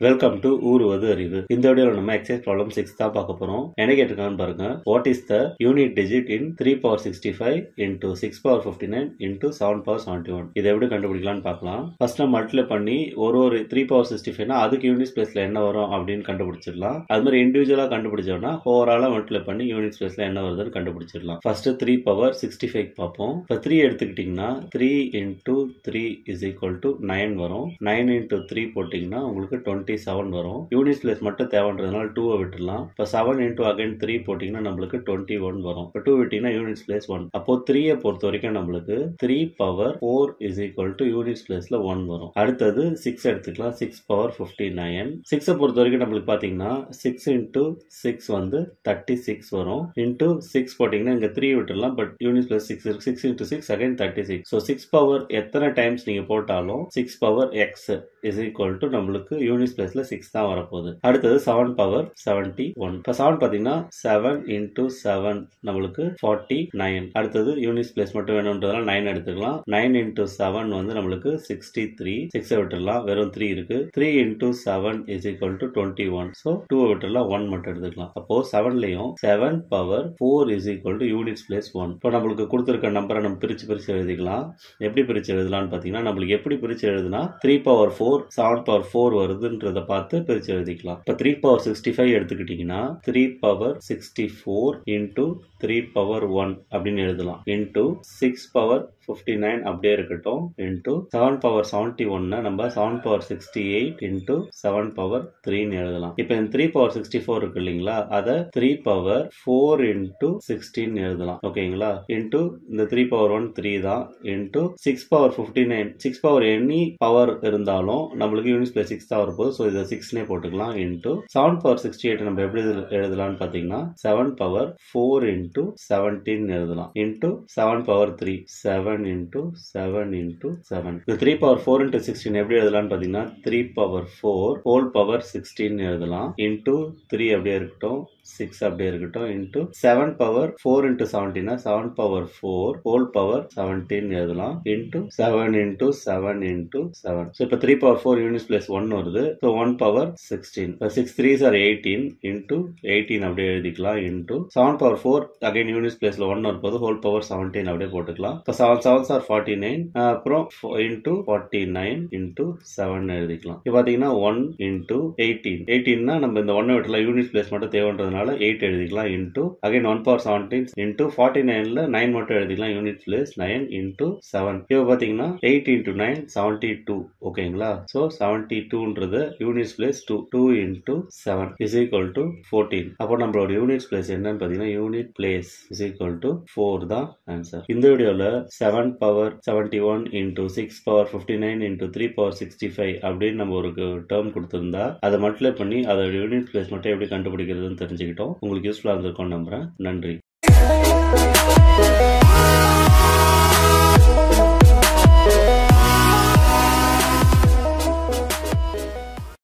Welcome to ஊறுவது அறிவு. இந்த வீடியோல நம்ம எக்ஸசைஸ் ப்ராப்ளம் 6 தான் பார்க்க போறோம். என்ன கேட்டிருக்கான்னு பாருங்க. What is the unit digit in 3 power 65 into 6 power 59 into 7 power 71? இதை எப்படி கண்டுபிடிக்கலாம்னு பார்க்கலாம். ஃபர்ஸ்ட் நம்ம மல்டிப்ளை பண்ணி ஒரு 3 power 65 னா அதுக்கு யூனிட் பிளேஸ்ல என்ன வரும் அப்படின்னு கண்டுபிடிச்சிடலாம். அது மாதிரி இண்டிவிஜுவலா கண்டுபிடிச்சோம்னா ஓவராலா மல்டிப்ளை பண்ணி யூனிட் பிளேஸ்ல என்ன வருதுன்னு கண்டுபிடிச்சிடலாம். ஃபர்ஸ்ட் 3 power 65 பார்ப்போம். இப்போ 3 எடுத்துக்கிட்டீங்கன்னா 3 into 3 is equal to 9 வரும். 9 into 3 போட்டீங்கன்னா உங்களுக்கு 27 வரும். யூனிட் பிளேஸ் மட்டும் தேவைன்றதுனால 2 விட்டுடலாம். இப்போ 7 into again 3 போட்டீங்கன்னா நம்மளுக்கு 21 வரும். இப்போ 2 விட்டீங்கன்னா யூனிட் பிளேஸ் 1. அப்போ 3 பொறுத்த வரைக்கும் நம்மளுக்கு 3 power 4 is equal to unit பிளேஸ்ல 1 வரும். அடுத்தது 6 எடுத்துக்கலாம். 6 power 59. 6 பொறுத்த வரைக்கும் நம்மளுக்கு பாத்தீங்கன்னா 6 into 6 வந்து 36 வரும். into 6 போட்டீங்கன்னா இங்க 3 விட்டுடலாம். பட் யூனிட் பிளேஸ் 6 இருக்கு. 6 into 6 again 36. ஸோ 6 பவர் எத்தனை டைம்ஸ் நீங்க போட்டாலும் 6 power x is equal to நம்மளுக்கு யூனிட் பிளேஸ்ல 6 தான் வரப்போகுது. அடுத்தது 7 power 71. இப்போ 7 பாத்தீங்கன்னா 7 into 7 நம்மளுக்கு 49. அடுத்தது யூனிட் பிளேஸ் மட்டும் வேணும்ன்றதால 9 எடுத்துக்கலாம். 9 into 7 வந்து நம்மளுக்கு 63. 6 விட்டுடலாம். வெறும் 3 இருக்கு. 3 into 7 is equal to 21. So 2 விட்டுடலாம். 1 மட்டும் எடுத்துக்கலாம். அப்போ 7லயும் 7 power 4 is equal to unit place 1. இப்போ நம்மளுக்கு கொடுத்திருக்க நம்பரை நம்ம பிரிச்சு எழுதிக்கலாம். எப்படி பிரிச்சு எழுதலாம்னு பாத்தீங்கன்னா நம்மளுக்கு எப்படி பிரிச்சு எழுதுனா 3 power 4 7 power 4 வருதுன்றத பார்த்து பிரிச்சு எழுதிக்கலாம். இப்போ 3 power 65 எடுத்துக்கிட்டீங்கன்னா 3 power 64 into 3 power 1 அப்படின்னு எழுதலாம். into 6 power 59 அப்படியே இருக்கட்டும். into 7 power 71 நம்ம 7 power 68 into 7 power 3 எழுதலாம். இப்போ இந்த 3 power 64 இருக்கு இல்லைங்களா, அதை 3 power 4 into 16 எழுதலாம். ஓகேங்களா. into இந்த 3 power 1 3 தான். into 6 power 59 6 power any power இருந்தாலும் நம்மளுக்கு யூனிட் பிளேஸ் 6 தான் வரப்போகுது. ஸோ இதை 6னே போட்டுக்கலாம். into 7 power 68 நம்ம எப்படி எழுதலாம்னு பார்த்தீங்கன்னா 7 power 4 into 17 எழுதலாம். into 7 power 3 7 into 7 into 7. இந்த 3 power 4 into 16 எப்படி எழுதலாம்னு பார்த்தீங்கன்னா 3 power 4 whole power 16 எழுதலாம். into 3 அப்படியே இருக்கட்டும். 6 அப்படியே இருக்கட்டும். into 7 power 4 into 17 7 power 4 whole power 17 எழுதலாம். into 7 into 7 into 7. So இப்போ 3 power 4 யூனிட் பிளேஸ் 1 வருது. So 1 power 16. 6 3s are 18 into 18 அப்படியே எழுதிக்கலாம். into 7 power 4 again யூனிட் பிளேஸ்ல 1 வரும்போது whole power 17 அப்படியே போட்டுக்கலாம். இப்போ 7 7s are 49 அப்புறம் into 49 into 7 எழுதிக்கலாம். இப்போ பாத்தீங்கன்னா 1 into 18 18னா நம்ம இந்த 1 விட்டுலாம். யூனிட் பிளேஸ் மட்டும் தேவைன்றதுனால 8 எழுதிக்கலாம். into again 1 power 17 into 49ல 9 மட்டும் எழுதிக்கலாம். Unit place 9 into 7. இப்போ பாத்தீங்கன்னா 8 into 9 72. ஓகேங்களா. ஸோ 72ன்றது unit place 2 into 7 is equal to 14. அப்போ நம்மளோட யூனிட் பிளேஸ் என்னன்னு பாத்தீங்கன்னா unit place is equal to 4 தான் ஆன்சர். இந்த வீடியோல 7 power 71 into 6 power 59 into 3 power 65 அப்படின்னு நம்ம ஒரு டேர்ம் கொடுத்திருந்தா அதை மல்டிப்ளை பண்ணி அதோட யூனிட் பிளேஸ் மட்டும் எப்படி கண்டுபிடிக்கிறதுன்னு தெரிஞ்சுக்கிட்டோம். உங்களுக்கு யூஸ்ஃபுல்லா இருந்திருக்கும் நம்புறேன். நன்றி.